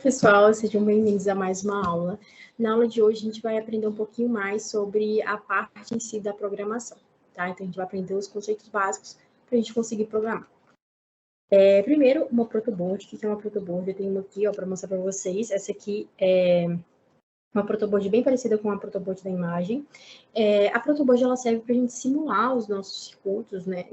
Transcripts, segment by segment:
Pessoal, sejam bem-vindos a mais uma aula. Na aula de hoje, a gente vai aprender um pouquinho mais sobre a parte em si da programação, tá? Então, a gente vai aprender os conceitos básicos para a gente conseguir programar. Primeiro, uma protoboard. O que é uma protoboard? Eu tenho uma aqui, ó, para mostrar para vocês. Essa aqui é uma protoboard bem parecida com a protoboard da imagem. A protoboard, ela serve para a gente simular os nossos circuitos, né?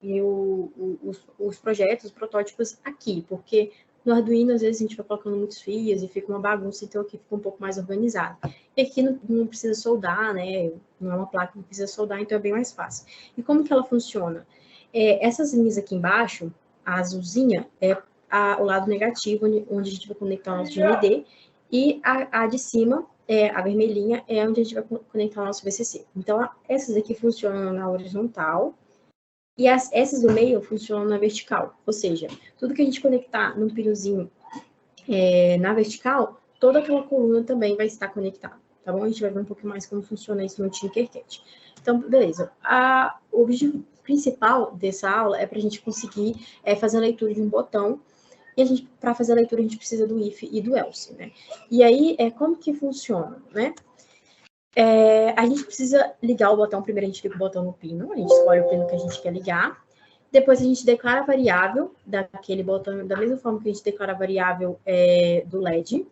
E os projetos, os protótipos aqui, porque no Arduino, às vezes, a gente vai colocando muitos fios e fica uma bagunça, então aqui fica um pouco mais organizado. E aqui não precisa soldar, né? Não é uma placa que precisa soldar, então é bem mais fácil. E como que ela funciona? Essas linhas aqui embaixo, a azulzinha é o lado negativo, onde a gente vai conectar o nosso GND, e a de cima, a vermelhinha, é onde a gente vai conectar o nosso VCC. Então, essas aqui funcionam na horizontal, e essas do meio funcionam na vertical, ou seja, tudo que a gente conectar num pinozinho na vertical, toda aquela coluna também vai estar conectada, tá bom? A gente vai ver um pouco mais como funciona isso no Tinkercad. Então, beleza. O objetivo principal dessa aula é para a gente conseguir fazer a leitura de um botão, e para fazer a leitura a gente precisa do if e do else, né? E aí, como que funciona, né? A gente precisa ligar o botão, primeiro a gente liga o botão no pino, a gente escolhe o pino que a gente quer ligar, depois a gente declara a variável daquele botão, da mesma forma que a gente declara a variável do LED,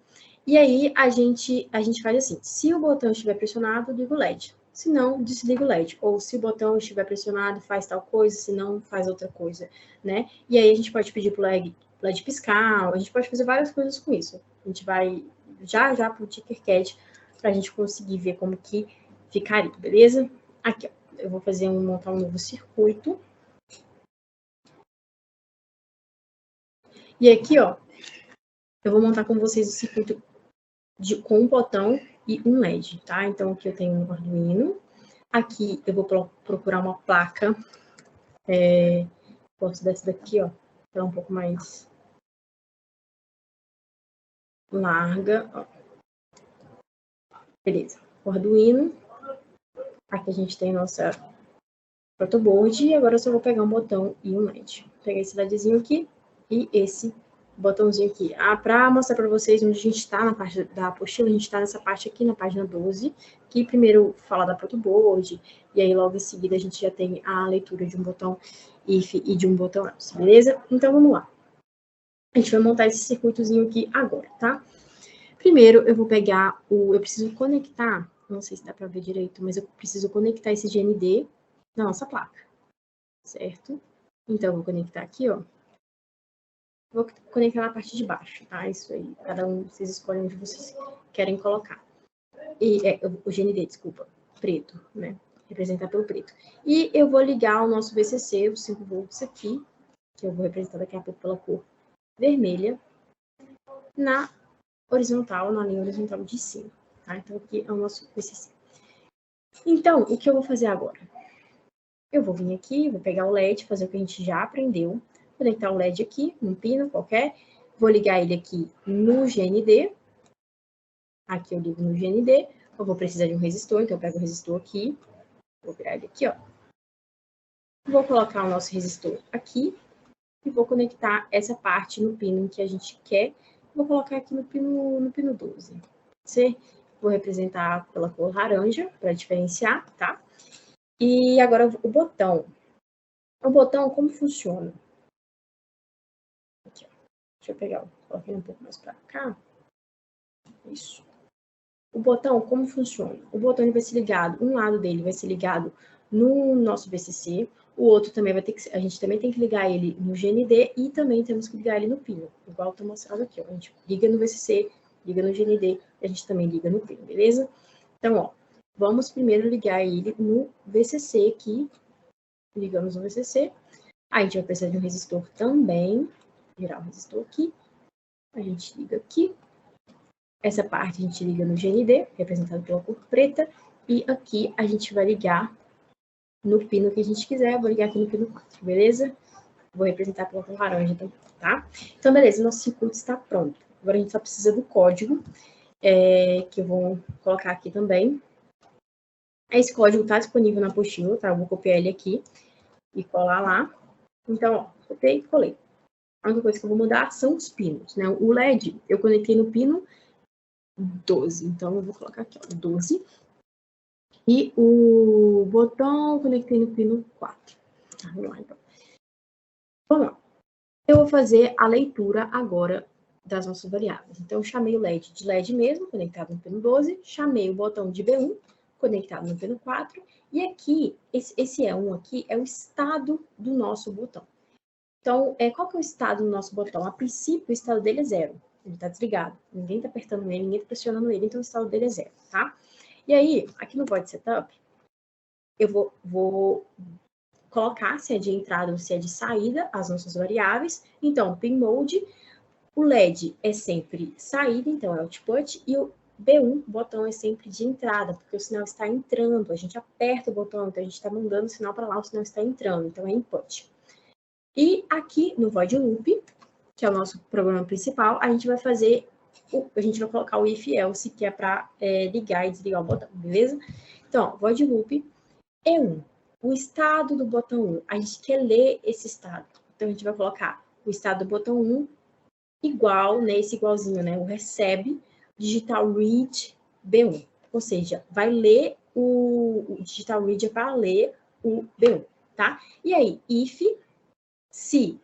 e aí a gente faz assim, se o botão estiver pressionado, liga o LED, se não, desliga o LED, ou se o botão estiver pressionado, faz tal coisa, se não, faz outra coisa, né? E aí a gente pode pedir para o LED piscar, a gente pode fazer várias coisas com isso. A gente vai já para o Tinkercad, para a gente conseguir ver como que ficaria, beleza? Aqui, ó, eu vou montar um novo circuito. E aqui, ó, eu vou montar com vocês o circuito com um botão e um LED, tá? Então, aqui eu tenho um Arduino. Aqui eu vou procurar uma placa. Posso dessa daqui, ó, que é um pouco mais larga, ó. Beleza. O Arduino. Aqui a gente tem nossa protoboard. E agora eu só vou pegar um botão e um LED. Vou pegar esse LEDzinho aqui e esse botãozinho aqui. Para mostrar para vocês onde a gente está na parte da apostila, a gente está nessa parte aqui, na página 12, que primeiro fala da protoboard, e aí logo em seguida a gente já tem a leitura de um botão if e de um botão else, beleza? Então vamos lá. A gente vai montar esse circuitozinho aqui agora, tá? Primeiro eu vou pegar eu preciso conectar, não sei se dá para ver direito, mas eu preciso conectar esse GND na nossa placa, certo? Então eu vou conectar aqui, ó. Vou conectar na parte de baixo, tá? Isso aí, cada um, vocês escolhem onde vocês querem colocar. E o GND, desculpa, preto, né? Representar pelo preto. E eu vou ligar o nosso VCC, os 5 volts aqui, que eu vou representar daqui a pouco pela cor vermelha, na horizontal, na linha horizontal de cima, tá? Então, aqui é o nosso VCC. Então, o que eu vou fazer agora? Eu vou vir aqui, vou pegar o LED, fazer o que a gente já aprendeu, conectar o LED aqui, num pino qualquer, vou ligar ele aqui no GND, aqui eu ligo no GND, eu vou precisar de um resistor, então eu pego o resistor aqui, vou virar ele aqui, ó. Vou colocar o nosso resistor aqui e vou conectar essa parte no pino que a gente quer, vou colocar aqui no pino 12. Vou representar pela cor laranja, para diferenciar, tá? E agora o botão. O botão, como funciona? Aqui, ó. Deixa eu pegar, coloquei um pouco mais para cá. Isso. O botão, como funciona? O botão vai ser ligado, um lado dele vai ser ligado no nosso VCC, o outro também vai ter que, a gente também tem que ligar ele no GND e também temos que ligar ele no pino, igual está mostrado aqui, ó. A gente liga no VCC, liga no GND e a gente também liga no pino, beleza? Então, ó, vamos primeiro ligar ele no VCC aqui, ligamos no VCC, aí a gente vai precisar de um resistor também, virar o resistor aqui, a gente liga aqui, essa parte a gente liga no GND, representado pela cor preta, e aqui a gente vai ligar no pino que a gente quiser. Eu vou ligar aqui no pino 4, beleza? Vou representar pela cor laranja também, tá? Então, beleza, nosso circuito está pronto. Agora a gente só precisa do código, que eu vou colocar aqui também. Esse código está disponível na apostila, tá? Eu vou copiar ele aqui e colar lá. Então, ó, copiei e colei. A única coisa que eu vou mudar são os pinos, né? O LED, eu conectei no pino 12. Então, eu vou colocar aqui, ó, 12. E o botão, eu conectei no pino 4. Vamos lá, então. Vamos lá. Eu vou fazer a leitura agora das nossas variáveis. Então, eu chamei o LED de LED mesmo, conectado no pino 12. Chamei o botão de B1, conectado no pino 4. E aqui, esse E1 aqui é o estado do nosso botão. Então, qual que é o estado do nosso botão? A princípio, o estado dele é 0. Ele está desligado. Ninguém está apertando ele, ninguém está pressionando ele, então o estado dele é 0, tá? E aí, aqui no Void Setup, eu vou colocar se é de entrada ou se é de saída as nossas variáveis. Então, Pin Mode, o LED é sempre saída, então é output, e o B1, o botão, é sempre de entrada, porque o sinal está entrando. A gente aperta o botão, então a gente está mandando o sinal para lá, o sinal está entrando, então é input. E aqui no Void Loop, que é o nosso programa principal, a gente vai fazer, a gente vai colocar o if else, que é para ligar e desligar o botão, beleza? Então, Void Loop E1, o estado do botão 1, a gente quer ler esse estado. Então, a gente vai colocar o estado do botão 1 igual, né, esse igualzinho, né, o recebe, digital read B1. Ou seja, vai ler o digital read é para ler o B1, tá? E aí, if, se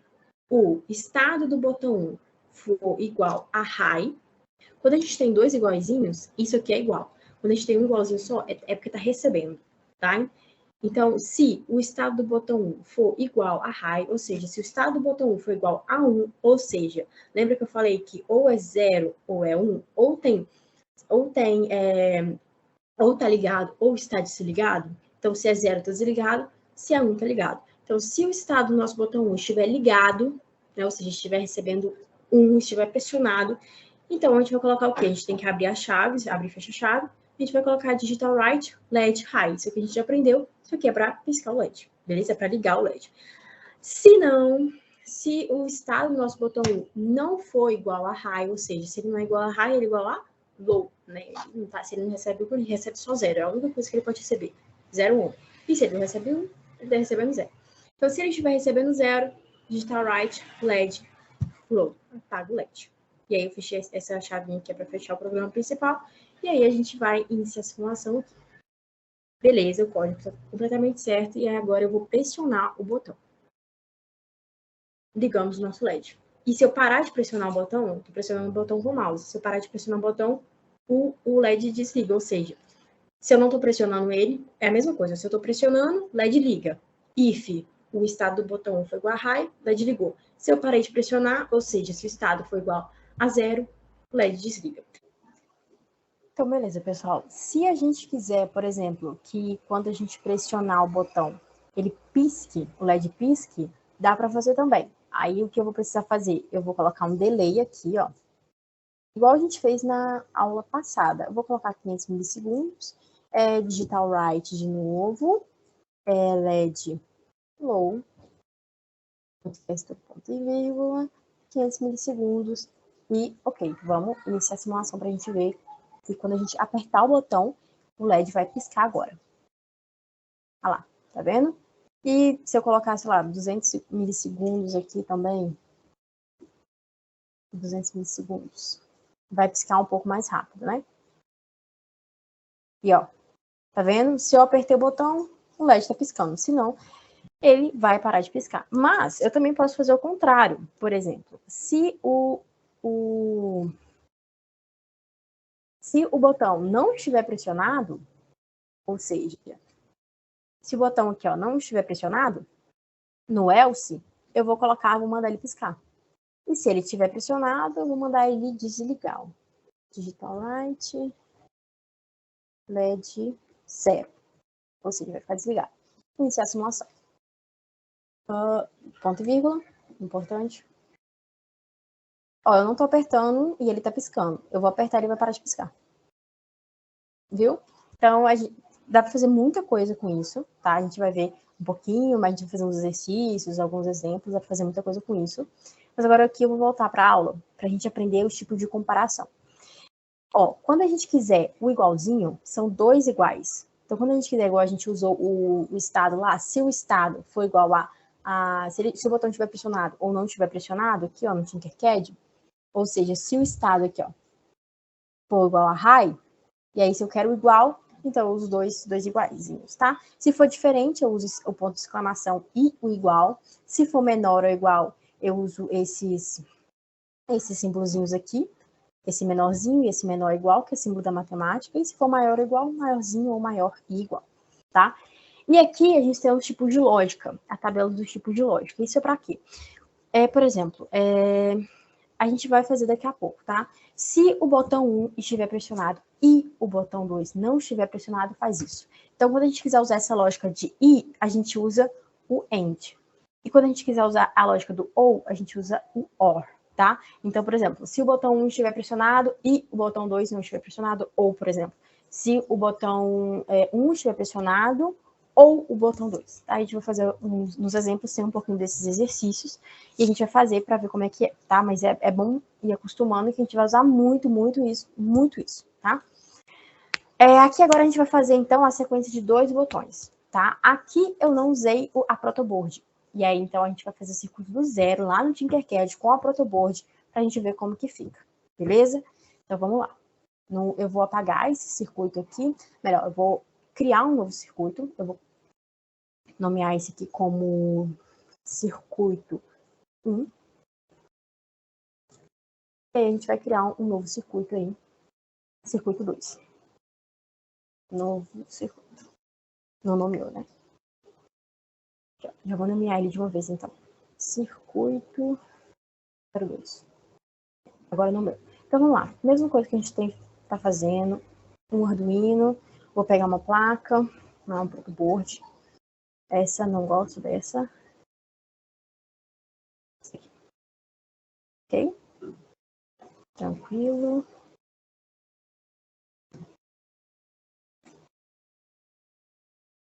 o estado do botão 1 for igual a high, quando a gente tem dois iguaizinhos, isso aqui é igual. Quando a gente tem um igualzinho só, é porque está recebendo, tá? Então, se o estado do botão 1 for igual a high, ou seja, se o estado do botão 1 for igual a 1, ou seja, lembra que eu falei que ou é 0 ou é 1, ou tá ligado ou está desligado? Então, se é 0, está desligado, se é 1, está ligado. Então, se o estado do nosso botão 1 estiver ligado, né, ou seja, estiver recebendo 1, estiver pressionado, então a gente vai colocar o quê? A gente tem que abrir a chave, abre e fecha a chave, a gente vai colocar digital right, LED, high. Isso aqui a gente já aprendeu, isso aqui é para piscar o LED, beleza? É para ligar o LED. Se não, se o estado do nosso botão 1 não for igual a high, ou seja, se ele não é igual a high, ele é igual a low, né? Se ele não recebe 1, ele recebe só 0. É a única coisa que ele pode receber. 0, 1. E se ele não recebe 1, ele está recebendo 0. Então, se ele estiver recebendo 0, digital right, LED, low. Apaga o LED. E aí eu fechei essa chavinha aqui para fechar o programa principal. E aí a gente vai iniciar a simulação aqui. Beleza, o código está completamente certo. E aí agora eu vou pressionar o botão. Ligamos o nosso LED. E se eu parar de pressionar o botão, estou pressionando o botão com o mouse. Se eu parar de pressionar o botão, o LED desliga. Ou seja, se eu não estou pressionando ele, é a mesma coisa. Se eu estou pressionando, LED liga. If o estado do botão foi igual a high, LED ligou. Se eu parei de pressionar, ou seja, se o estado for igual a 0, o LED desliga. Então, beleza, pessoal. Se a gente quiser, por exemplo, que quando a gente pressionar o botão, ele pisque, o LED pisque, dá para fazer também. Aí, o que eu vou precisar fazer? Eu vou colocar um delay aqui, ó. Igual a gente fez na aula passada. Eu vou colocar 500 milissegundos. Digital right de novo. LED low. Ponto e vírgula. 500 milissegundos. E, ok, vamos iniciar a simulação para a gente ver que quando a gente apertar o botão, o LED vai piscar agora. Olha lá, tá vendo? E se eu colocar, sei lá, 200 milissegundos aqui também, 200 milissegundos, vai piscar um pouco mais rápido, né? E ó, tá vendo? Se eu apertei o botão, o LED tá piscando. Se não, ele vai parar de piscar. Mas eu também posso fazer o contrário. Por exemplo, se o botão não estiver pressionado, ou seja, se o botão aqui ó, não estiver pressionado, no else, eu vou mandar ele piscar. E se ele estiver pressionado, eu vou mandar ele desligar. Digital light, LED 0. Ou seja, vai ficar desligado. Iniciar a simulação. Ponto e vírgula, importante. Ó, eu não tô apertando e ele tá piscando. Eu vou apertar e ele vai parar de piscar. Viu? Então, dá para fazer muita coisa com isso, tá? A gente vai ver um pouquinho, mas a gente vai fazer uns exercícios, alguns exemplos, dá para fazer muita coisa com isso. Mas agora aqui eu vou voltar para a aula, para a gente aprender os tipos de comparação. Ó, quando a gente quiser o igualzinho, são dois iguais. Então, quando a gente quiser igual, a gente usou o estado lá, se o estado for igual a se o botão estiver pressionado ou não estiver pressionado, aqui, ó, no Tinkercad, ou seja, se o estado aqui, ó, for igual a high, e aí se eu quero igual, então eu uso dois iguaizinhos, tá? Se for diferente, eu uso o ponto de exclamação e o igual. Se for menor ou igual, eu uso esses símbolozinhos aqui, esse menorzinho e esse menor igual, que é símbolo da matemática, e se for maior ou igual, maiorzinho ou maior e igual, tá? E aqui a gente tem os tipos de lógica, a tabela dos tipos de lógica. Isso é para quê? Por exemplo, a gente vai fazer daqui a pouco, tá? Se o botão 1 estiver pressionado e o botão 2 não estiver pressionado, faz isso. Então, quando a gente quiser usar essa lógica de e, a gente usa o AND. E quando a gente quiser usar a lógica do OR, a gente usa o OR, tá? Então, por exemplo, se o botão 1 estiver pressionado e o botão 2 não estiver pressionado, ou, por exemplo, se o botão 1 estiver pressionado ou o botão 2. Tá? A gente vai fazer nos exemplos, tem um pouquinho desses exercícios, e a gente vai fazer para ver como é que é, tá? Mas é bom ir acostumando que a gente vai usar muito isso, tá? Aqui agora a gente vai fazer, então, a sequência de 2 botões, tá? Aqui eu não usei a protoboard, e aí, então, a gente vai fazer o circuito do zero lá no Tinkercad com a protoboard, pra gente ver como que fica, beleza? Então, vamos lá. Eu vou apagar esse circuito aqui, melhor, eu vou criar um novo circuito, eu vou nomear esse aqui como circuito 1. E aí a gente vai criar um novo circuito aí, circuito 2. Novo circuito. Não nomeou, né? Já vou nomear ele de uma vez, então. Circuito 02. Agora nomeou. Então, vamos lá. Mesma coisa que a gente tá fazendo. Um Arduino. Vou pegar uma placa. Um protoboard. Essa, não gosto dessa. Essa aqui. Ok? Tranquilo.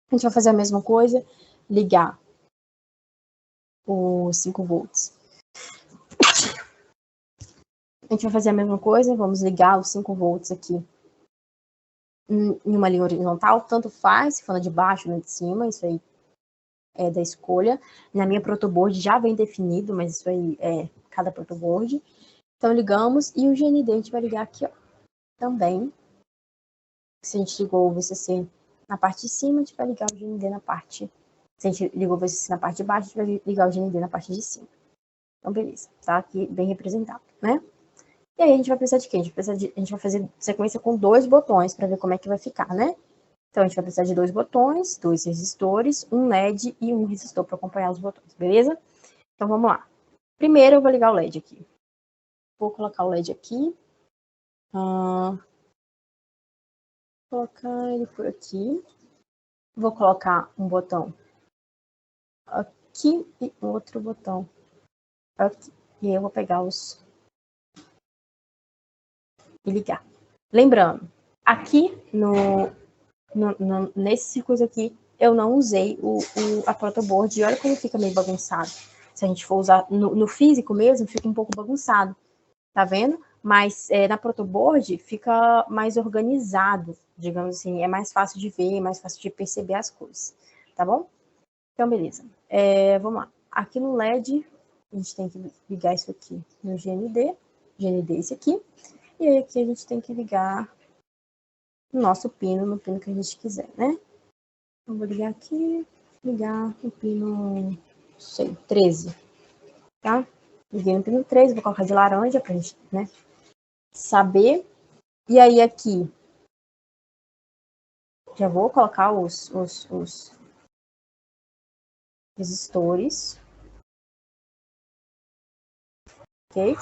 A gente vai fazer a mesma coisa. Ligar os 5 volts. A gente vai fazer a mesma coisa, vamos ligar os 5 volts aqui em uma linha horizontal, tanto faz, se for na de baixo ou na de cima, isso aí é da escolha. Na minha protoboard já vem definido, mas isso aí é cada protoboard. Então ligamos e o GND a gente vai ligar aqui, ó, também. Se a gente ligou o VCC na parte de cima, a gente vai ligar o GND na parte... Se a gente ligou o VCC na parte de baixo, a gente vai ligar o GND na parte de cima. Então, beleza. Tá aqui bem representado, né? E aí a gente vai precisar de quê? A gente vai fazer sequência com 2 botões para ver como é que vai ficar, né? Então a gente vai precisar de 2 botões, 2 resistores, um LED e um resistor para acompanhar os botões, beleza? Então vamos lá. Primeiro eu vou ligar o LED aqui. Vou colocar o LED aqui. Vou colocar ele por aqui. Vou colocar um botão aqui e outro botão aqui. E aí eu vou pegar e ligar. Lembrando, aqui nesse circuito aqui, eu não usei a protoboard e olha como fica meio bagunçado. Se a gente for usar no físico mesmo, fica um pouco bagunçado, tá vendo? Mas na protoboard fica mais organizado, digamos assim, é mais fácil de ver, mais fácil de perceber as coisas, tá bom? Então, beleza. Vamos lá. Aqui no LED, a gente tem que ligar isso aqui no GND é esse aqui, e aí aqui a gente tem que ligar o nosso pino, no pino que a gente quiser, né? Então, vou ligar aqui, ligar o pino, não sei, 13, tá? Liguei no pino 13, vou colocar de laranja pra gente, né, saber. E aí aqui, já vou colocar os resistores. Ok?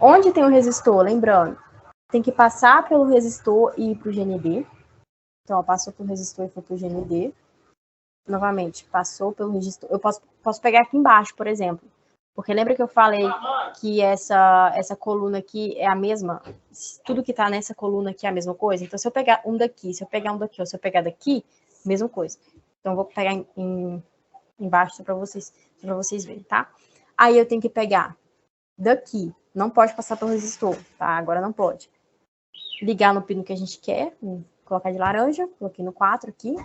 Onde tem o resistor, lembrando, tem que passar pelo resistor e ir pro GND. Então, ó, passou pelo resistor e foi pro GND. Novamente, passou pelo resistor. Eu posso pegar aqui embaixo, por exemplo. Porque lembra que eu falei que essa coluna aqui é a mesma? Tudo que está nessa coluna aqui é a mesma coisa? Então, se eu pegar um daqui, se eu pegar um daqui, ou se eu pegar daqui, mesma coisa. Então, eu vou pegar embaixo para vocês verem, tá? Aí, eu tenho que pegar daqui. Não pode passar pelo resistor, tá? Agora não pode. Ligar no pino que a gente quer. Colocar de laranja. Coloquei no 4 aqui.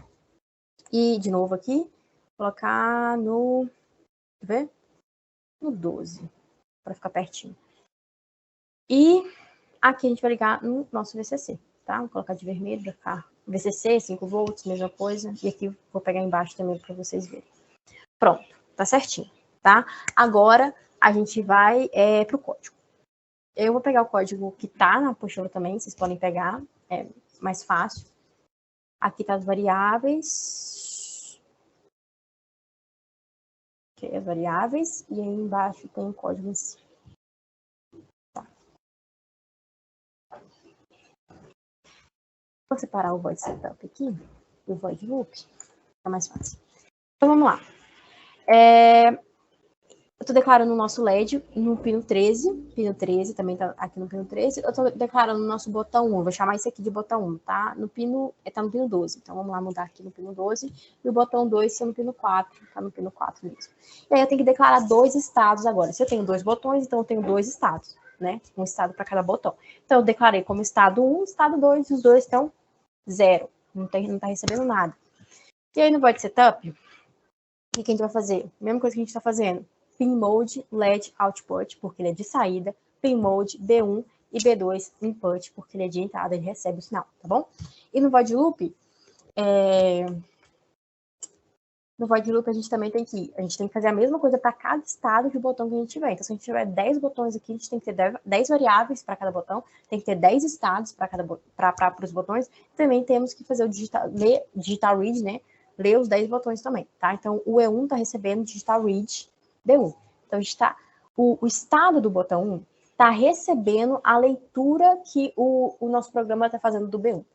E, de novo aqui. Colocar no ver? No 12, para ficar pertinho. E aqui a gente vai ligar no nosso VCC, tá? Vou colocar de vermelho para ficar VCC, 5 volts, mesma coisa. E aqui vou pegar embaixo também para vocês verem. Pronto, tá certinho, tá? Agora a gente vai para o código. Eu vou pegar o código que tá na apostila também, vocês podem pegar, é mais fácil. Aqui tá as variáveis. Ok, as variáveis. E aí embaixo tem o código em si. Tá. Vou separar o void setup aqui, o void loop, fica mais fácil. Então vamos lá. Eu tô declarando o nosso LED no pino 13 também tá aqui no pino 13. Eu tô declarando o nosso botão 1, vou chamar esse aqui de botão 1, tá? Tá no pino 12, então vamos lá mudar aqui no pino 12. E o botão 2 tá no pino 4, tá no pino 4 mesmo. E aí eu tenho que declarar 2 estados agora. Se eu tenho 2 botões, então eu tenho 2 estados, né? Um estado para cada botão. Então eu declarei como estado 1, estado 2, os dois estão 0. Não tá recebendo nada. E aí no void setup, o que a gente vai fazer? Mesma coisa que a gente tá fazendo. Pin mode LED output, porque ele é de saída, pin mode B1 e B2 input, porque ele é de entrada, ele recebe o sinal, tá bom? E no void loop, a gente também tem que fazer a mesma coisa para cada estado de botão que a gente tiver. Então, se a gente tiver 10 botões aqui, a gente tem que ter 10 variáveis para cada botão, tem que ter 10 estados para os botões. Também temos que fazer o digital read, né? Ler os 10 botões também, tá? Então, o E1 está recebendo digital read B1. Então, o estado do botão 1 está recebendo a leitura que o nosso programa está fazendo do B1.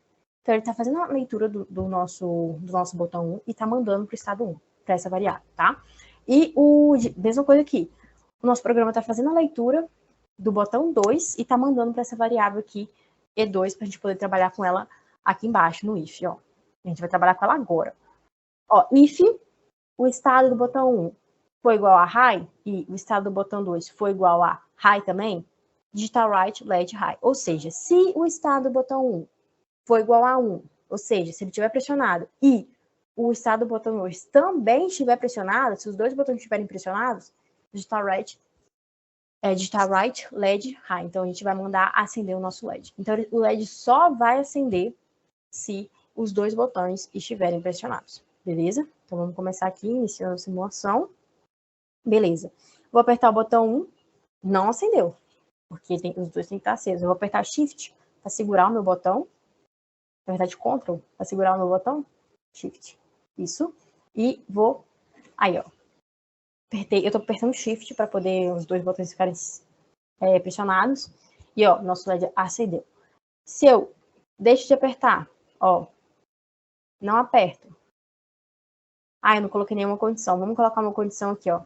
Então, ele está fazendo a leitura do nosso botão 1 e está mandando para o estado 1, para essa variável, tá? E mesma coisa aqui. O nosso programa está fazendo a leitura do botão 2 e está mandando para essa variável aqui, E2, para a gente poder trabalhar com ela aqui embaixo, no if, ó. A gente vai trabalhar com ela agora. Ó, if o estado do botão 1 foi igual a high e o estado do botão 2 foi igual a high também, digital write LED high. Ou seja, se o estado do botão 1 for igual a 1, ou seja, se ele estiver pressionado e o estado do botão 2 também estiver pressionado, se os dois botões estiverem pressionados, digital write LED high. Então a gente vai mandar acender o nosso LED. Então o LED só vai acender se os dois botões estiverem pressionados. Beleza? Então vamos começar aqui, iniciando a simulação. Beleza. Vou apertar o botão 1, não acendeu, porque os dois têm que estar acesos. Eu vou apertar Shift para segurar o meu botão. Na verdade, Ctrl para segurar o meu botão. Shift. Isso. E vou... Aí, ó. Eu tô apertando Shift para poder os dois botões ficarem pressionados. E, ó, nosso LED acendeu. Se eu deixo de apertar, ó, não aperto. Eu não coloquei nenhuma condição. Vamos colocar uma condição aqui, ó.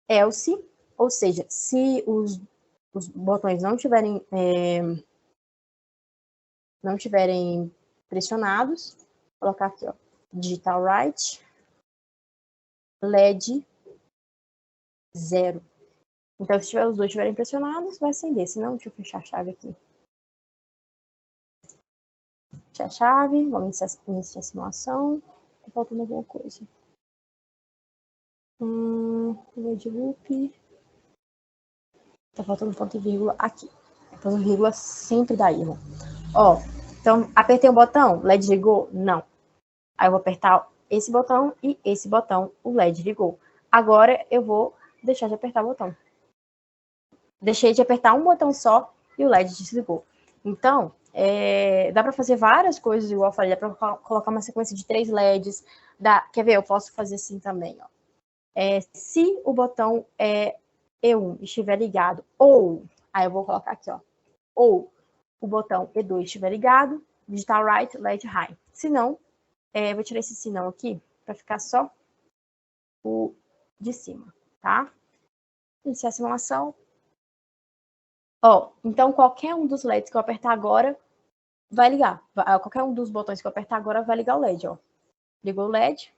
Else, ou seja, se os botões não tiverem pressionados, vou colocar aqui, ó, digital write LED 0. Então, se os dois estiverem pressionados, vai acender. Se não, deixa eu fechar a chave aqui. Fechar a chave, vamos iniciar a simulação. Tá faltando alguma coisa. Void loop. Tá faltando ponto e vírgula aqui. Ponto e vírgula sempre dá erro. Ó, então, apertei o botão, LED ligou? Não. Aí eu vou apertar esse botão e esse botão, o LED ligou. Agora eu vou deixar de apertar o botão. Deixei de apertar um botão só e o LED desligou. Então, dá para fazer várias coisas, igual eu falei, dá para colocar uma sequência de 3 LEDs. Quer ver? Eu posso fazer assim também, ó. Se o botão E1 estiver ligado, aí eu vou colocar aqui, ó, ou o botão E2 estiver ligado, digital write LED high. Se não, vou tirar esse sinão aqui para ficar só o de cima, tá? Iniciar a simulação. Ó, então qualquer um dos LEDs que eu apertar agora vai ligar. Qualquer um dos botões que eu apertar agora vai ligar o LED, ó. Ligou o LED.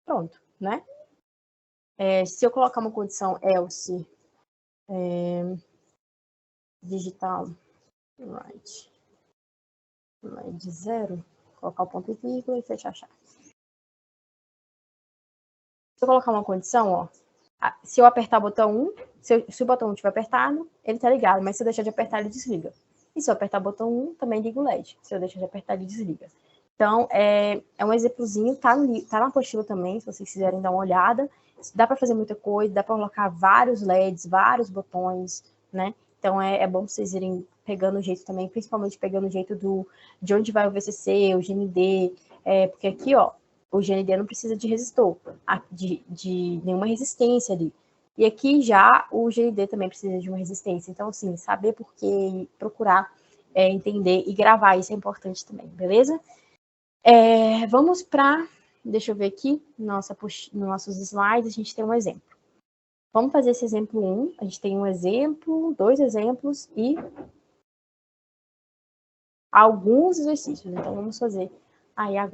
Pronto, né? Se eu colocar uma condição else digital right LED 0, colocar o ponto e vírgula e fechar a chave. Se eu colocar uma condição, ó, se eu apertar o botão 1, se o botão 1 estiver apertado, ele está ligado, mas se eu deixar de apertar, ele desliga. E se eu apertar o botão 1, também liga o LED. Se eu deixar de apertar, ele desliga. Então, é um exemplozinho, tá na apostila também, se vocês quiserem dar uma olhada. Dá para fazer muita coisa, dá para colocar vários LEDs, vários botões, né? Então, é bom vocês irem pegando o jeito também, principalmente pegando o jeito de onde vai o VCC, o GND, porque aqui, ó, o GND não precisa de resistor, de nenhuma resistência ali. E aqui já o GND também precisa de uma resistência. Então, assim, saber por quê, procurar entender e gravar, isso é importante também, beleza? Vamos para, deixa eu ver aqui, nos nossos slides, a gente tem um exemplo. Vamos fazer esse exemplo 1, a gente tem um exemplo, 2 exemplos e alguns exercícios. Então, vamos fazer aí agora.